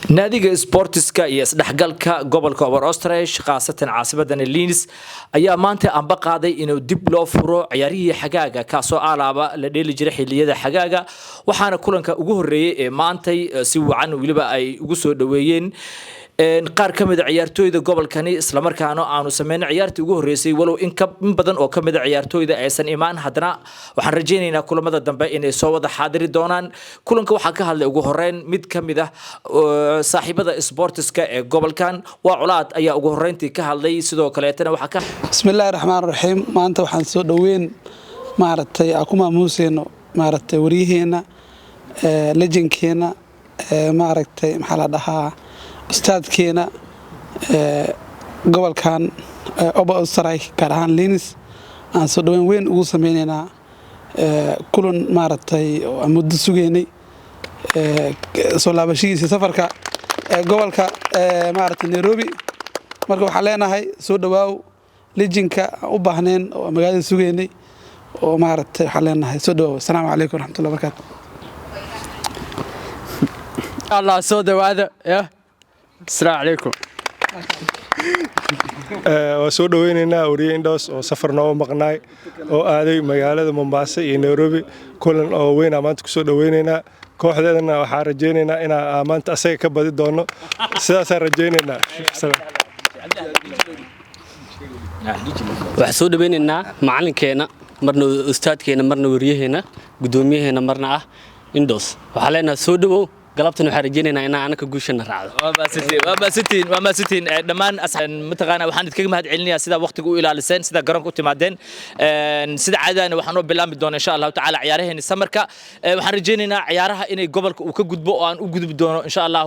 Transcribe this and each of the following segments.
ناديga Sportiska iyo isdhaxgalka gobolka Overostresh qaasatan caasimadan Linis ayaa maanta anba qaaday inuu dib loo furo ciyaarihii xagaaga ka soo alaaba la dheeli jiray xilliyada xagaaga waxaana kulanka ugu horeeyay ee maantay si wacan waliba ay ugu soo dhaweeyeen qaar kamid ah ciyaartooyda gobolkani isla markaana aanu sameeyay ciyaartii ugu horeysay walow in badan oo kamid ah ciyaartooyda aysan imaan hadana waxaan rajaynaynaa kulamada dambe inay soo wada xaadiri doonaan kulanka waxa ka hadlay ugu horeyn mid kamid ah saaxiibada Sportiska ee gobolkan waa culaad ayaa ugu horeyntii ka hadlay sidoo kaleetana waxa ka bismillaahir rahmaanir rahiim maanta waxaan soo dhaweyn maartay akuma muuseeno maartay wariyaheena legendkeena maartay maxaa la dhahaa استاذكينا قبل كان أبا أسرائيل كرهان لينس عن صدوين وين وصميننا كلن مارتي مد سجيني صلابشي سفر كا قبل كا مارت نيروبي مركو حلينا هاي صدواو لجنكا وبهنين ومجال سجيني ومارت حلينا هاي صدواو السلام عليكم ورحمة الله وبركاته الله صدوا هذا يا السلام عليكم وسو dhaweynayna wariye Indos oo safar noo maqnaay oo aaday magaalada Mombasa iyo Nairobi kulan oo weyn maanta ku soo dhaweynayna kooxdeedana waxa rajaynaynaa in maanta asaga ka badi doono sidaas rajaynaynaa waxa soo dhaweynayna macalinkeena marna ustaadkeena marna wariyaheena gudoomiyaheena marna ah Indos waxa leenahay soo dhawow galabtan waxa rajaynaynaa in aan ka guushana raacdo waa maasintiin dhamaan mataqaana waxaan idinkaga mahad celinayaa sida waqtiga u ilaaliseen sida garoonka u timaadeen sida caadana waxaan u bilaabi doonaa insha Allah taala ciyaaraheena samarka waxaan rajaynaynaa ciyaaraha inay gobolka uu ka gudbo oo aan u gudbi doono insha Allah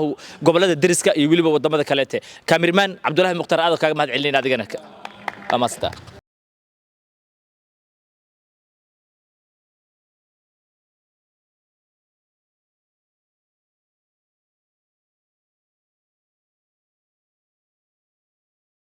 gobolada dariska iyo waliba wadamada kale cameraman Cabdullaahi Muqtar aad kaaga mahad celinayna adigana ama sida